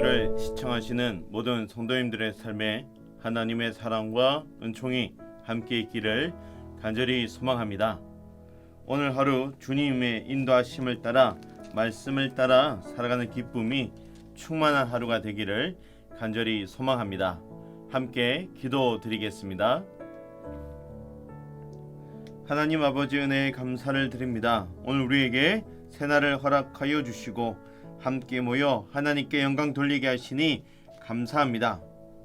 예배를 시청하시는 모든 성도님들의 삶에 하나님의 사랑과 은총이 함께 있기를 간절히 소망합니다. 오늘 하루 주님의 인도하심을 따라 말씀을 따라 살아가는 기쁨이 충만한 하루가 되기를 간절히 소망합니다. 함께 기도드리겠습니다. 하나님 아버지 은혜에 감사를 드립니다. 오늘 우리에게 새날을 허락하여 주시고 함께 모여 하나님께 영광 돌리게 하시니 감사합니다.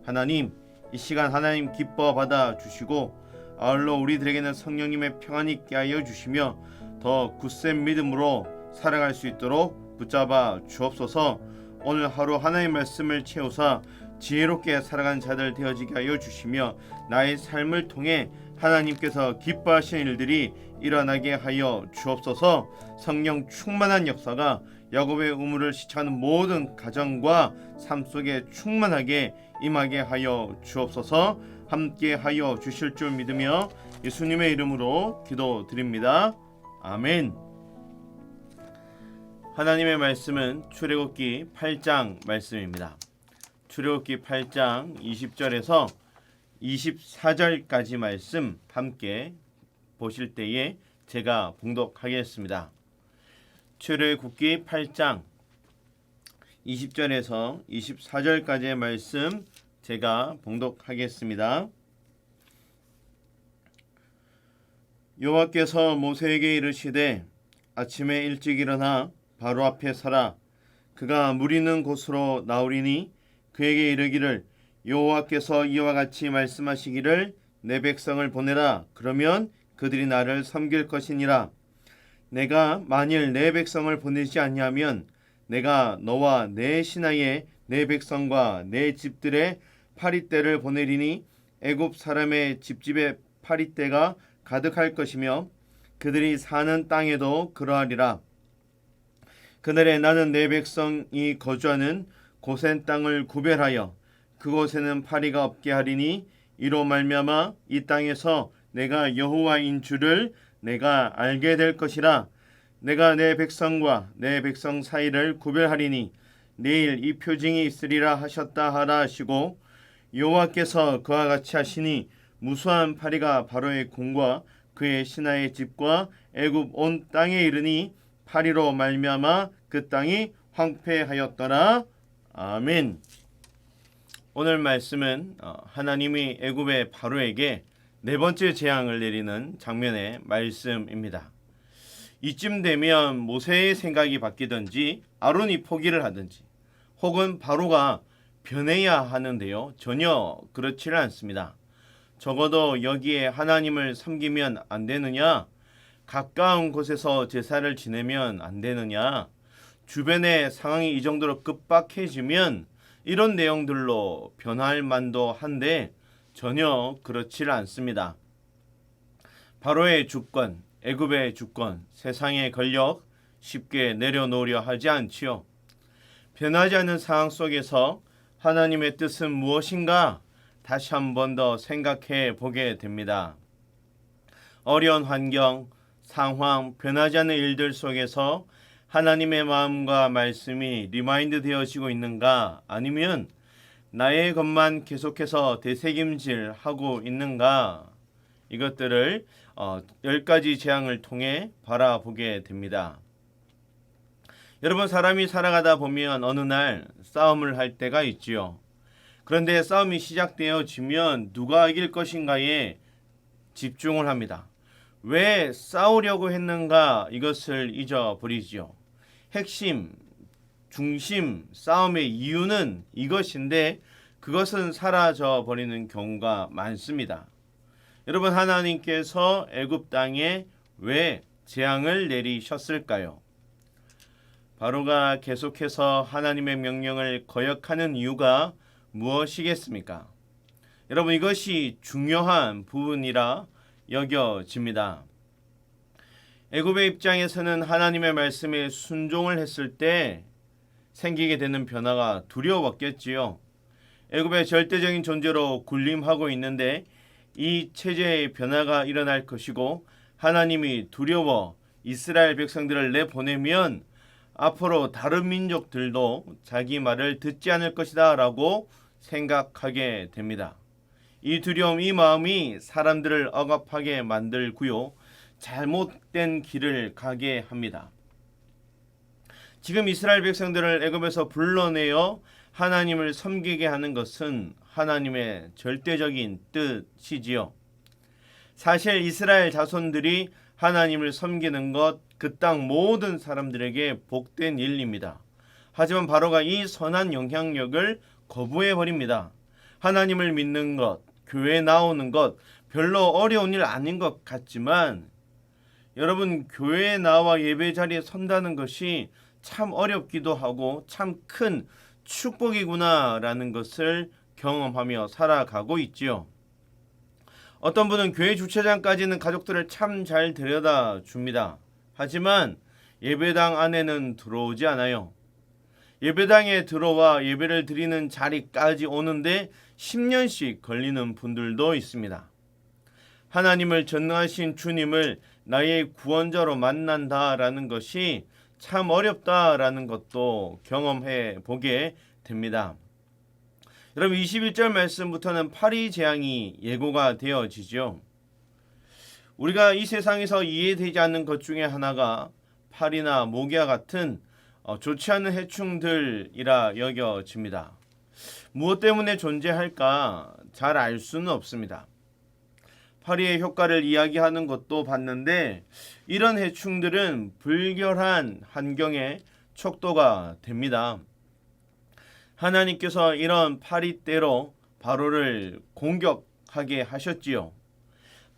하나님, 이 시간 하나님 기뻐 받아 주시고 아울러 우리들에게는 성령님의 평안이 있게 하여 주시며 더 굳센 믿음으로 살아갈 수 있도록 붙잡아 주옵소서. 오늘 하루 하나님의 말씀을 채우사 지혜롭게 살아가는 자들 되어지게 하여 주시며 나의 삶을 통해 하나님께서 기뻐하시는 일들이 일어나게 하여 주옵소서. 성령 충만한 역사가 야곱의 우물을 시청하는 모든 가정과 삶 속에 충만하게 임하게 하여 주옵소서. 함께 하여 주실 줄 믿으며 예수님의 이름으로 기도드립니다. 아멘. 하나님의 말씀은 출애굽기 8장 말씀입니다. 출애굽기 8장 20절에서 24절까지 말씀 함께 보실 때에 제가 봉독하겠습니다. 출애굽기 8장 20절에서 24절까지의 말씀 제가 봉독하겠습니다. 여호와께서 모세에게 이르시되 아침에 일찍 일어나 바로 앞에 서라. 그가 물 있는 곳으로 나오리니 그에게 이르기를 여호와께서 이와 같이 말씀하시기를 내 백성을 보내라. 그러면 그들이 나를 섬길 것이니라. 내가 만일 내 백성을 보내지 아니하면 내가 너와 내 신하의 내 백성과 내 집들의 파리떼를 보내리니 애굽 사람의 집집에 파리떼가 가득할 것이며 그들이 사는 땅에도 그러하리라. 그날에 나는 내 백성이 거주하는 고센 땅을 구별하여 그곳에는 파리가 없게 하리니 이로 말미암아 이 땅에서 내가 여호와인 줄을 내가 알게 될 것이라. 내가 내 백성과 내 백성 사이를 구별하리니 내일 이 표징이 있으리라 하셨다 하라 하시고 여호와께서 그와 같이 하시니 무수한 파리가 바로의 궁과 그의 신하의 집과 애굽 온 땅에 이르니 파리로 말미암아 그 땅이 황폐하였더라. 아멘. 오늘 말씀은 하나님이 애굽의 바로에게 네 번째 재앙을 내리는 장면의 말씀입니다. 이쯤 되면 모세의 생각이 바뀌든지 아론이 포기를 하든지 혹은 바로가 변해야 하는데요. 전혀 그렇지는 않습니다. 적어도 여기에 하나님을 섬기면 안 되느냐? 가까운 곳에서 제사를 지내면 안 되느냐? 주변의 상황이 이 정도로 급박해지면 이런 내용들로 변할 만도 한데 전혀 그렇지를 않습니다. 바로의 주권, 애굽의 주권, 세상의 권력 쉽게 내려놓으려 하지 않지요. 변하지 않는 상황 속에서 하나님의 뜻은 무엇인가 다시 한 번 더 생각해 보게 됩니다. 어려운 환경, 상황, 변하지 않는 일들 속에서 하나님의 마음과 말씀이 리마인드 되어지고 있는가, 아니면 나의 것만 계속해서 되새김질하고 있는가, 이것들을 10가지 재앙을 통해 바라보게 됩니다. 여러분, 사람이 살아가다 보면 어느 날 싸움을 할 때가 있지요. 그런데 싸움이 시작되어지면 누가 이길 것인가에 집중을 합니다. 왜 싸우려고 했는가, 이것을 잊어버리죠. 핵심, 중심, 싸움의 이유는 이것인데 그것은 사라져 버리는 경우가 많습니다. 여러분, 하나님께서 애굽 땅에 왜 재앙을 내리셨을까요? 바로가 계속해서 하나님의 명령을 거역하는 이유가 무엇이겠습니까? 여러분, 이것이 중요한 부분이라 여겨집니다. 애굽의 입장에서는 하나님의 말씀에 순종을 했을 때 생기게 되는 변화가 두려웠겠지요. 애굽의 절대적인 존재로 군림하고 있는데 이 체제의 변화가 일어날 것이고 하나님이 두려워 이스라엘 백성들을 내보내면 앞으로 다른 민족들도 자기 말을 듣지 않을 것이다 라고 생각하게 됩니다. 이 두려움, 이 마음이 사람들을 억압하게 만들고요. 잘못된 길을 가게 합니다. 지금 이스라엘 백성들을 애굽에서 불러내어 하나님을 섬기게 하는 것은 하나님의 절대적인 뜻이지요. 사실 이스라엘 자손들이 하나님을 섬기는 것, 그 땅 모든 사람들에게 복된 일입니다. 하지만 바로가 이 선한 영향력을 거부해 버립니다. 하나님을 믿는 것, 교회에 나오는 것 별로 어려운 일 아닌 것 같지만 여러분, 교회에 나와 예배 자리에 선다는 것이 참 어렵기도 하고 참 큰 축복이구나라는 것을 경험하며 살아가고 있지요. 어떤 분은 교회 주차장까지는 가족들을 참 잘 데려다 줍니다. 하지만 예배당 안에는 들어오지 않아요. 예배당에 들어와 예배를 드리는 자리까지 오는데 10년씩 걸리는 분들도 있습니다. 하나님을 전능하신 주님을 나의 구원자로 만난다라는 것이 참 어렵다라는 것도 경험해 보게 됩니다. 여러분, 21절 말씀부터는 파리 재앙이 예고가 되어지죠. 우리가 이 세상에서 이해되지 않는 것 중에 하나가 파리나 모기와 같은 좋지 않은 해충들이라 여겨집니다. 무엇 때문에 존재할까 잘 알 수는 없습니다. 파리의 효과를 이야기하는 것도 봤는데 이런 해충들은 불결한 환경에 척도가 됩니다. 하나님께서 이런 파리떼로 바로를 공격하게 하셨지요.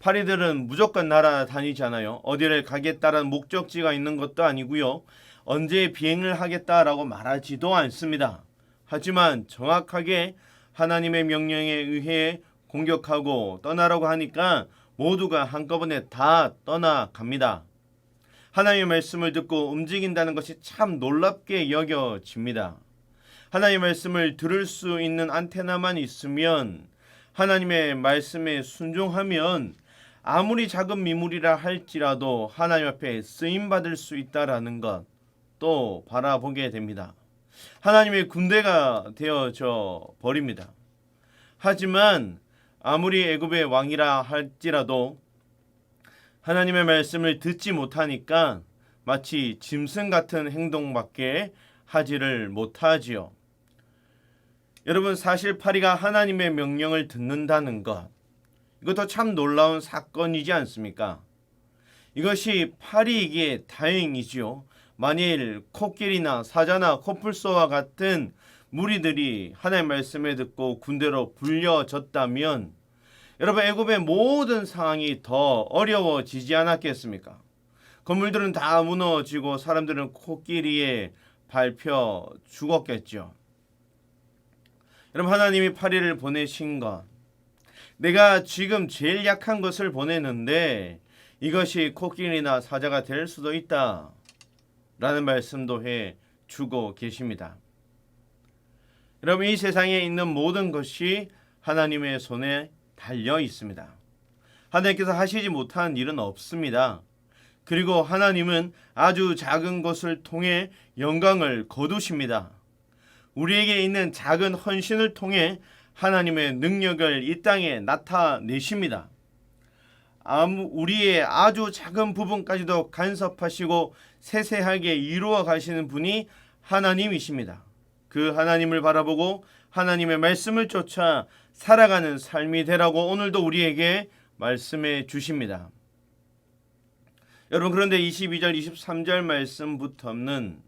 파리들은 무조건 날아다니잖아요. 어디를 가겠다라는 목적지가 있는 것도 아니고요. 언제 비행을 하겠다라고 말하지도 않습니다. 하지만 정확하게 하나님의 명령에 의해 공격하고 떠나라고 하니까 모두가 한꺼번에 다 떠나갑니다. 하나님의 말씀을 듣고 움직인다는 것이 참 놀랍게 여겨집니다. 하나님의 말씀을 들을 수 있는 안테나만 있으면, 하나님의 말씀에 순종하면 아무리 작은 미물이라 할지라도 하나님 앞에 쓰임받을 수 있다라는 것 또 바라보게 됩니다. 하나님의 군대가 되어져 버립니다. 하지만 아무리 애굽의 왕이라 할지라도 하나님의 말씀을 듣지 못하니까 마치 짐승 같은 행동밖에 하지를 못하지요. 여러분, 사실 파리가 하나님의 명령을 듣는다는 것, 이것도 참 놀라운 사건이지 않습니까? 이것이 파리이기에 다행이지요. 만일 코끼리나 사자나 코뿔소와 같은 무리들이 하나님의 말씀을 듣고 군대로 불려졌다면 여러분, 애굽의 모든 상황이 더 어려워지지 않았겠습니까? 건물들은 다 무너지고 사람들은 코끼리에 밟혀 죽었겠죠. 여러분, 하나님이 파리를 보내신 것, 내가 지금 제일 약한 것을 보내는데 이것이 코끼리나 사자가 될 수도 있다 라는 말씀도 해 주고 계십니다. 여러분, 이 세상에 있는 모든 것이 하나님의 손에 달려 있습니다. 하나님께서 하시지 못한 일은 없습니다. 그리고 하나님은 아주 작은 것을 통해 영광을 거두십니다. 우리에게 있는 작은 헌신을 통해 하나님의 능력을 이 땅에 나타내십니다. 우리의 아주 작은 부분까지도 간섭하시고 세세하게 이루어 가시는 분이 하나님이십니다. 그 하나님을 바라보고 하나님의 말씀을 쫓아 살아가는 삶이 되라고 오늘도 우리에게 말씀해 주십니다. 여러분, 그런데 22절 23절 말씀부터는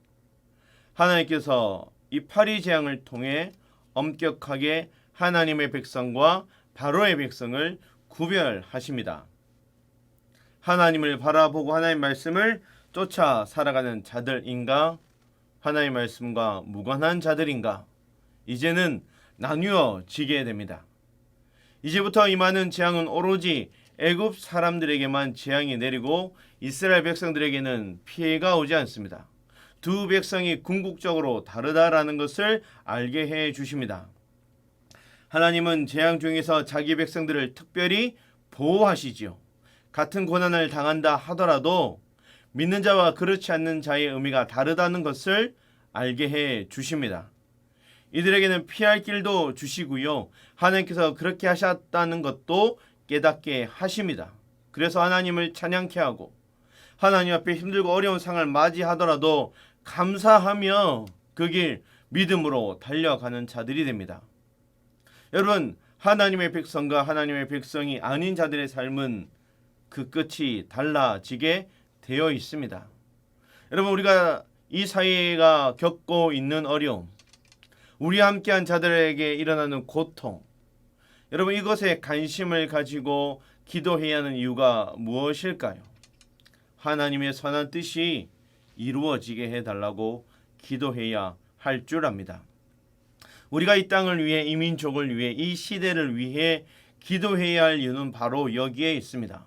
하나님께서 이 파리 재앙을 통해 엄격하게 하나님의 백성과 바로의 백성을 구별하십니다. 하나님을 바라보고 하나님의 말씀을 쫓아 살아가는 자들인가, 하나님의 말씀과 무관한 자들인가, 이제는 나뉘어지게 됩니다. 이제부터 임하는 재앙은 오로지 애굽 사람들에게만 재앙이 내리고 이스라엘 백성들에게는 피해가 오지 않습니다. 두 백성이 궁극적으로 다르다라는 것을 알게 해 주십니다. 하나님은 재앙 중에서 자기 백성들을 특별히 보호하시지요. 같은 고난을 당한다 하더라도 믿는 자와 그렇지 않는 자의 의미가 다르다는 것을 알게 해 주십니다. 이들에게는 피할 길도 주시고요. 하나님께서 그렇게 하셨다는 것도 깨닫게 하십니다. 그래서 하나님을 찬양케 하고 하나님 앞에 힘들고 어려운 상을 맞이하더라도 감사하며 그 길 믿음으로 달려가는 자들이 됩니다. 여러분, 하나님의 백성과 하나님의 백성이 아닌 자들의 삶은 그 끝이 달라지게 되어 있습니다. 여러분, 우리가 이 사회가 겪고 있는 어려움, 우리와 함께한 자들에게 일어나는 고통, 여러분 이것에 관심을 가지고 기도해야 하는 이유가 무엇일까요? 하나님의 선한 뜻이 이루어지게 해달라고 기도해야 할 줄 압니다. 우리가 이 땅을 위해, 이 민족을 위해, 이 시대를 위해 기도해야 할 이유는 바로 여기에 있습니다.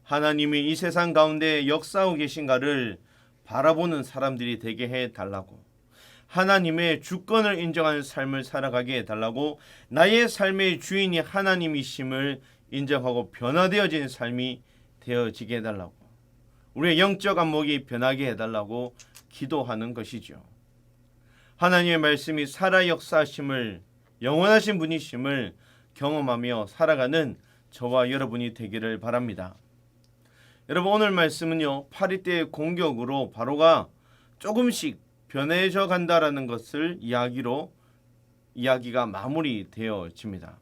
하나님이 이 세상 가운데 역사하고 계신가를 바라보는 사람들이 되게 해달라고, 하나님의 주권을 인정하는 삶을 살아가게 해달라고, 나의 삶의 주인이 하나님이심을 인정하고 변화되어진 삶이 되어지게 해달라고, 우리의 영적 안목이 변하게 해달라고 기도하는 것이죠. 하나님의 말씀이 살아 역사하심을, 영원하신 분이심을 경험하며 살아가는 저와 여러분이 되기를 바랍니다. 여러분, 오늘 말씀은요, 파리떼의 공격으로 바로가 조금씩 변해져 간다라는 것을 이야기가 마무리되어집니다.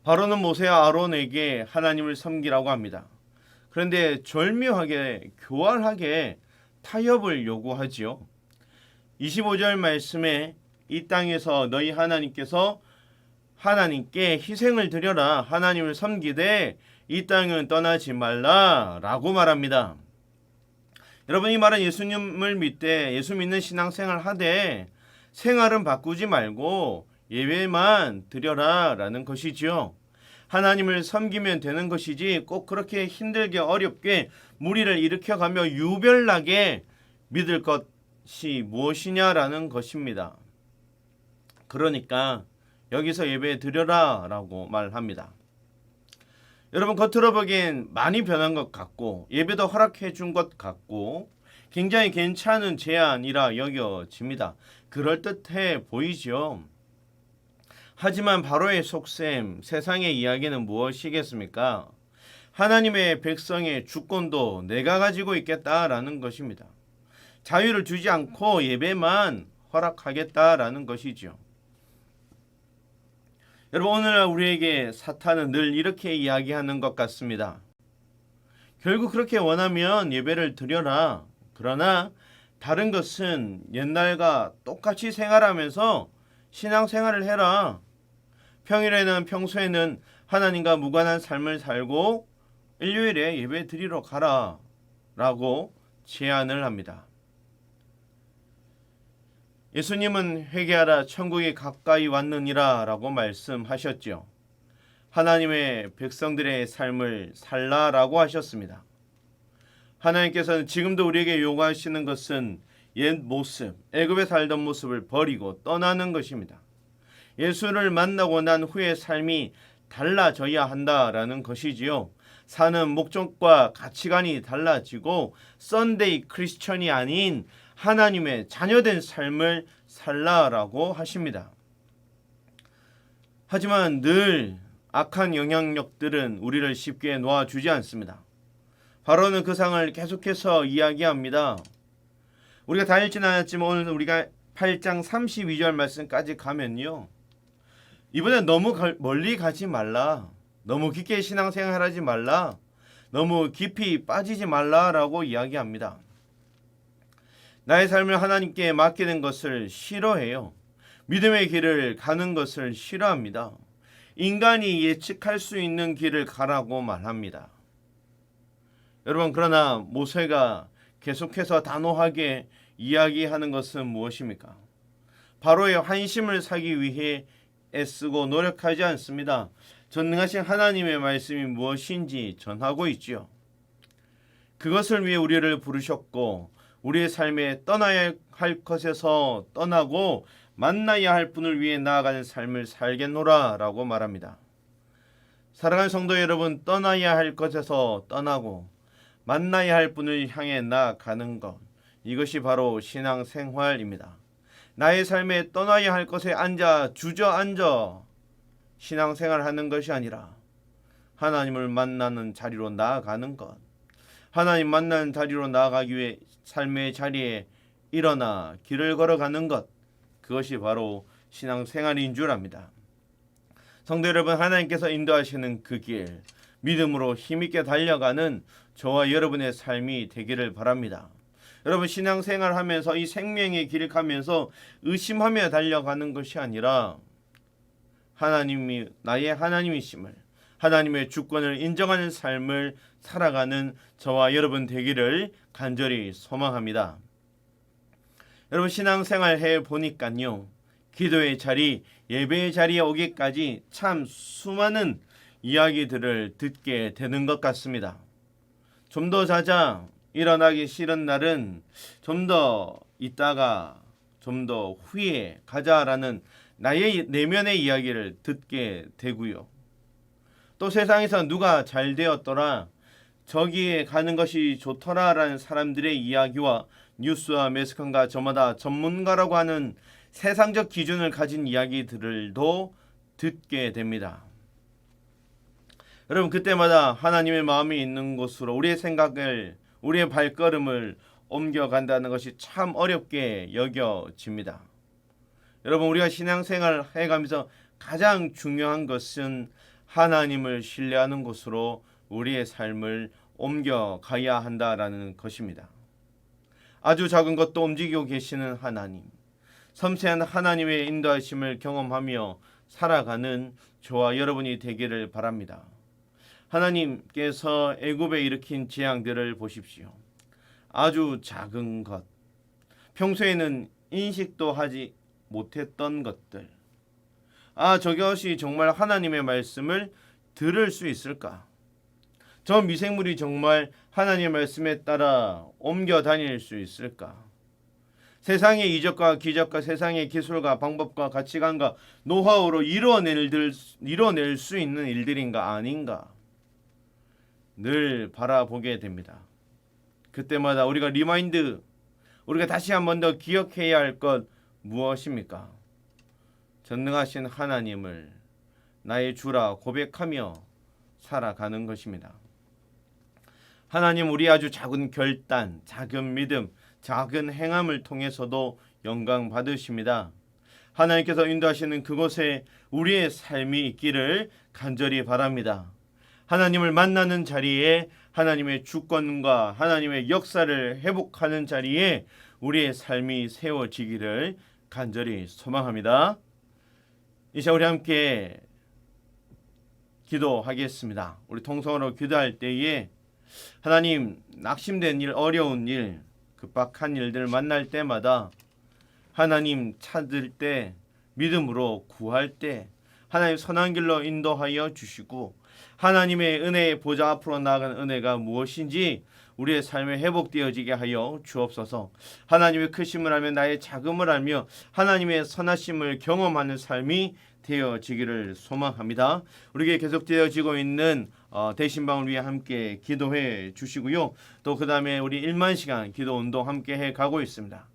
바로는 모세와 아론에게 하나님을 섬기라고 합니다. 그런데 절묘하게, 교활하게 타협을 요구하지요. 25절 말씀에 이 땅에서 너희 하나님께서 하나님께 희생을 드려라, 하나님을 섬기되 이 땅은 떠나지 말라 라고 말합니다. 여러분, 이 말은 예수님을 믿되 예수 믿는 신앙생활 하되 생활은 바꾸지 말고 예배만 드려라 라는 것이지요. 하나님을 섬기면 되는 것이지 꼭 그렇게 힘들게 어렵게 무리를 일으켜가며 유별나게 믿을 것이 무엇이냐라는 것입니다. 그러니까 여기서 예배 드려라 라고 말합니다. 여러분, 겉으로 보기엔 많이 변한 것 같고 예배도 허락해 준 것 같고 굉장히 괜찮은 제안이라 여겨집니다. 그럴듯해 보이죠. 하지만 바로의 속셈, 세상의 이야기는 무엇이겠습니까? 하나님의 백성의 주권도 내가 가지고 있겠다라는 것입니다. 자유를 주지 않고 예배만 허락하겠다라는 것이죠. 여러분, 오늘날 우리에게 사탄은 늘 이렇게 이야기하는 것 같습니다. 결국 그렇게 원하면 예배를 드려라. 그러나 다른 것은 옛날과 똑같이 생활하면서 신앙생활을 해라. 평소에는 하나님과 무관한 삶을 살고 일요일에 예배 드리러 가라 라고 제안을 합니다. 예수님은 회개하라, 천국이 가까이 왔느니라 라고 말씀하셨죠. 하나님의 백성들의 삶을 살라라고 하셨습니다. 하나님께서는 지금도 우리에게 요구하시는 것은 옛 모습, 애굽에 살던 모습을 버리고 떠나는 것입니다. 예수를 만나고 난 후의 삶이 달라져야 한다라는 것이지요. 사는 목적과 가치관이 달라지고 썬데이 크리스천이 아닌 하나님의 자녀된 삶을 살라라고 하십니다. 하지만 늘 악한 영향력들은 우리를 쉽게 놓아주지 않습니다. 바로는 그 상을 계속해서 이야기합니다. 우리가 다 읽지는 않았지만 오늘 우리가 8장 32절 말씀까지 가면요, 이번엔 너무 멀리 가지 말라, 너무 깊게 신앙생활하지 말라, 너무 깊이 빠지지 말라라고 이야기합니다. 나의 삶을 하나님께 맡기는 것을 싫어해요. 믿음의 길을 가는 것을 싫어합니다. 인간이 예측할 수 있는 길을 가라고 말합니다. 여러분, 그러나 모세가 계속해서 단호하게 이야기하는 것은 무엇입니까? 바로의 환심을 사기 위해 애쓰고 노력하지 않습니다. 전능하신 하나님의 말씀이 무엇인지 전하고 있지요. 그것을 위해 우리를 부르셨고 우리의 삶에 떠나야 할 것에서 떠나고 만나야 할 분을 위해 나아가는 삶을 살겠노라 라고 말합니다. 사랑하는 성도 여러분, 떠나야 할 것에서 떠나고 만나야 할 분을 향해 나아가는 것, 이것이 바로 신앙생활입니다. 나의 삶에 떠나야 할 것에 주저앉아 신앙생활하는 것이 아니라 하나님을 만나는 자리로 나아가는 것, 하나님 만나는 자리로 나아가기 위해 삶의 자리에 일어나 길을 걸어가는 것, 그것이 바로 신앙생활인 줄 압니다. 성도 여러분, 하나님께서 인도하시는 그 길, 믿음으로 힘있게 달려가는 저와 여러분의 삶이 되기를 바랍니다. 여러분, 신앙생활 하면서 이 생명의 길을 가면서 의심하며 달려가는 것이 아니라 하나님이 나의 하나님이심을, 하나님의 주권을 인정하는 삶을 살아가는 저와 여러분 되기를 간절히 소망합니다. 여러분, 신앙생활 해보니까요, 기도의 자리, 예배의 자리에 오기까지 참 수많은 이야기들을 듣게 되는 것 같습니다. 좀 더 자자, 일어나기 싫은 날은 좀 더 있다가 좀 더 후에 가자라는 나의 내면의 이야기를 듣게 되고요. 또 세상에서 누가 잘 되었더라, 저기에 가는 것이 좋더라라는 사람들의 이야기와 뉴스와 매스컴과 저마다 전문가라고 하는 세상적 기준을 가진 이야기들도 듣게 됩니다. 여러분, 그때마다 하나님의 마음이 있는 곳으로 우리의 생각을, 우리의 발걸음을 옮겨간다는 것이 참 어렵게 여겨집니다. 여러분, 우리가 신앙생활을 해가면서 가장 중요한 것은 하나님을 신뢰하는 곳으로 우리의 삶을 옮겨가야 한다라는 것입니다. 아주 작은 것도 움직이고 계시는 하나님, 섬세한 하나님의 인도하심을 경험하며 살아가는 저와 여러분이 되기를 바랍니다. 하나님께서 애굽에 일으킨 재앙들을 보십시오. 아주 작은 것, 평소에는 인식도 하지 못했던 것들, 저것이 정말 하나님의 말씀을 들을 수 있을까? 저 미생물이 정말 하나님의 말씀에 따라 옮겨 다닐 수 있을까? 세상의 이적과 기적과 세상의 기술과 방법과 가치관과 노하우로 이뤄낼 수 있는 일들인가 아닌가? 늘 바라보게 됩니다. 그때마다 우리가 우리가 다시 한 번 더 기억해야 할 것 무엇입니까? 전능하신 하나님을 나의 주라 고백하며 살아가는 것입니다. 하나님, 우리 아주 작은 결단, 작은 믿음, 작은 행함을 통해서도 영광 받으십니다. 하나님께서 인도하시는 그곳에 우리의 삶이 있기를 간절히 바랍니다. 하나님을 만나는 자리에 하나님의 주권과 하나님의 역사를 회복하는 자리에 우리의 삶이 세워지기를 간절히 소망합니다. 이제 우리 함께 기도하겠습니다. 우리 통성으로 기도할 때에 하나님, 낙심된 일, 어려운 일, 급박한 일들 만날 때마다 하나님 찾을 때, 믿음으로 구할 때 하나님 선한 길로 인도하여 주시고, 하나님의 은혜의 보좌 앞으로 나아가는 은혜가 무엇인지 우리의 삶에 회복되어지게 하여 주옵소서. 하나님의 크심을 알며 나의 작음을 알며 하나님의 선하심을 경험하는 삶이 되어지기를 소망합니다. 우리에게 계속되어지고 있는 대신방을 위해 함께 기도해 주시고요. 또 그 다음에 우리 1만 시간 기도 운동 함께 해가고 있습니다.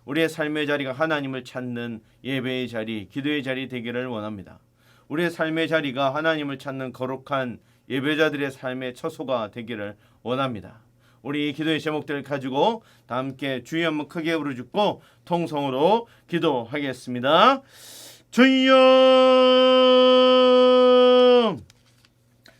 우리의 삶의 자리가 하나님을 찾는 예배의 자리, 기도의 자리 되기를 원합니다. 우리의 삶의 자리가 하나님을 찾는 거룩한 예배자들의 삶의 처소가 되기를 원합니다. 우리 이 기도의 제목들을 가지고 다 함께 주여 한번 크게 부르짖고 통성으로 기도하겠습니다. 주여,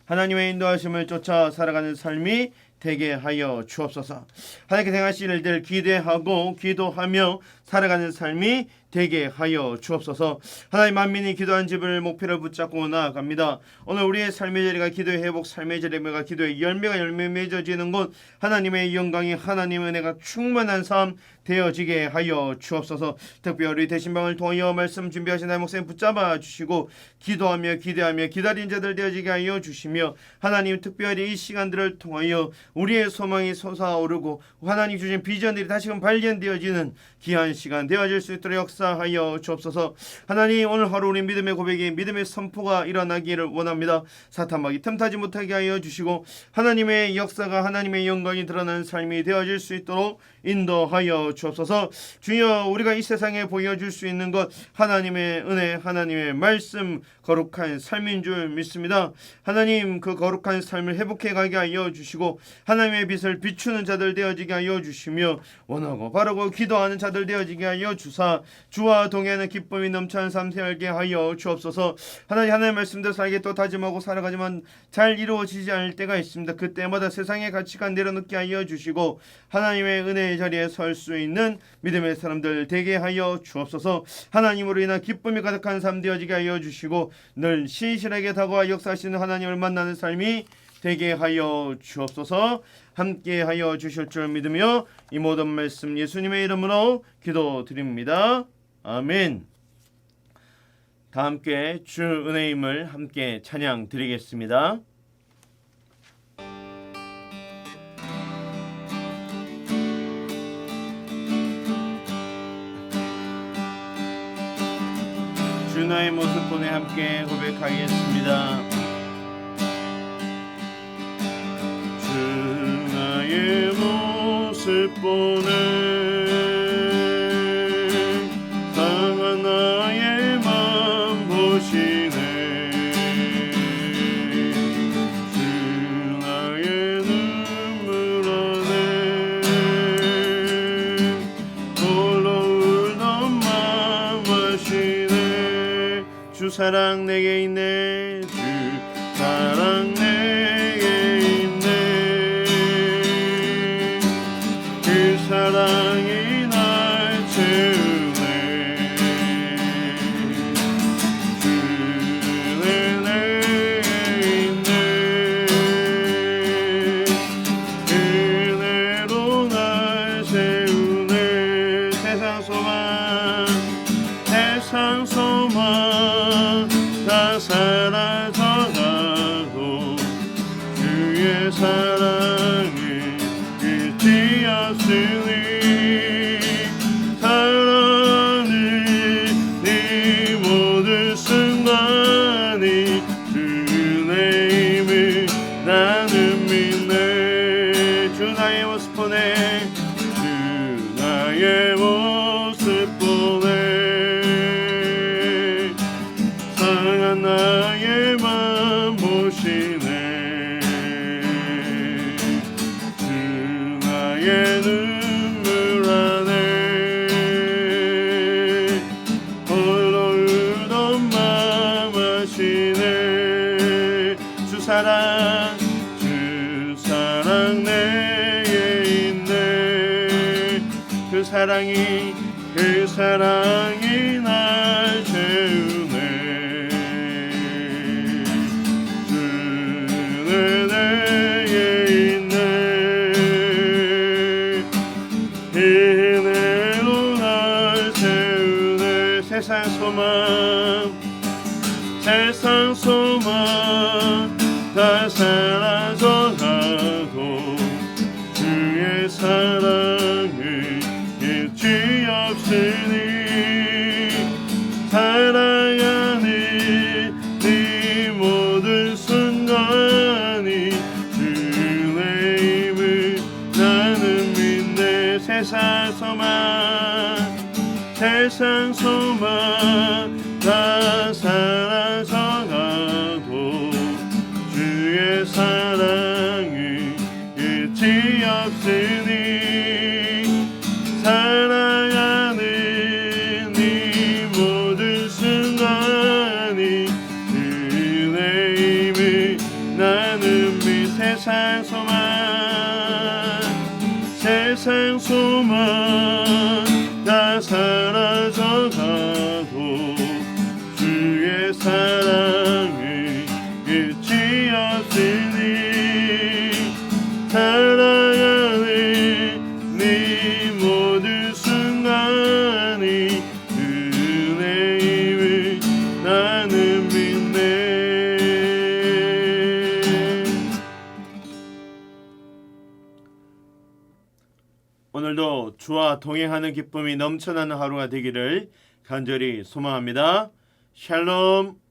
하나님의 인도하심을 쫓아 살아가는 삶이 되게 하여 주옵소서. 하나님께 행하실 일들 기대하고 기도하며 살아가는 삶이 되게 하여 주옵소서. 하나님, 만민이 기도한 집을 목표로 붙잡고 나아갑니다. 오늘 우리의 삶의 자리가 기도의 회복, 삶의 자리가 기도의 열매 맺어지는 곳, 하나님의 영광이, 하나님의 은혜가 충만한 삶 되어지게 하여 주옵소서. 특별히 대신방을 통하여 말씀 준비하신 나의 목사님 붙잡아 주시고 기도하며 기대하며 기다린 자들 되어지게 하여 주시며, 하나님 특별히 이 시간들을 통하여 우리의 소망이 솟아오르고 하나님 주신 비전들이 다시금 발견되어지는 귀한 귀한 시간 되어질 수 있도록 역사하여 주옵소서. 하나님, 오늘 하루 우리 믿음의 고백이 믿음의 선포가 일어나기를 원합니다. 사탄막이 틈타지 못하게 하여 주시고 하나님의 역사가 하나님의 영광이 드러나는 삶이 되어질 수 있도록 인도하여 주옵소서. 주여, 우리가 이 세상에 보여줄 수 있는 것 하나님의 은혜, 하나님의 말씀, 거룩한 삶인 줄 믿습니다. 하나님, 그 거룩한 삶을 회복해 가게 하여 주시고 하나님의 빛을 비추는 자들 되어지게 하여 주시며 원하고 바르고 기도하는 자들 되어지게 하여 주사 주와 동행하는 기쁨이 넘쳐나는 삶 살게 하여 주옵소서. 하나님의 말씀대로 살게 또 다짐하고 살아가지만 잘 이루어지지 않을 때가 있습니다. 그때마다 세상의 가치가 내려놓게 하여 주시고 하나님의 은혜의 자리에 설 수 있는 믿음의 사람들 되게 하여 주옵소서. 하나님으로 인한 기쁨이 가득한 삶 되어지게 하여 주시고 늘 신실하게 다가와 역사하시는 하나님을 만나는 삶이 되게 하여 주옵소서. 함께 하여 주실 줄 믿으며 이 모든 말씀 예수님의 이름으로 기도드립니다. 아멘. 다 함께 주 은혜임을 함께 찬양 드리겠습니다. 주 나의 모습 보내 함께 고백하겠습니다. 주 나의 모습 보내 상한 나의 맘 보시네. 주 나의 눈물 안에 홀로 울던 맘 아시네. 주 사랑 내게 있네. 주 사랑 내게 있네. 그 사랑이 날 채우네. 주 내게 있네. 은혜로 날 세우네. 세상 소망 세상 소망 다 사라져가도 주의 사랑을 잊지 없으니 사랑하는 네 모든 순간이 주의 힘을 나는 믿네. 주 나의 모습 보내. 주 나의 모습 보내. 상한 나의 맘 보시네. 주 나의 눈물 안에 홀로 울던 맘 아시네. 주 사랑 내게 있네. 그 사랑이 날 채우네. 주는 내게 있네. 은혜로 날 채우네. 세상 소망 다 사라져가도 주의 사랑을 잊지 없으니 사랑하는 네 모든 순간이 주의 힘을 나는 믿네. 세상 소망 다 사라져가도 주의 사랑을 잊지 없으니 주와 동행하는 기쁨이 넘쳐나는 하루가 되기를 간절히 소망합니다. 샬롬.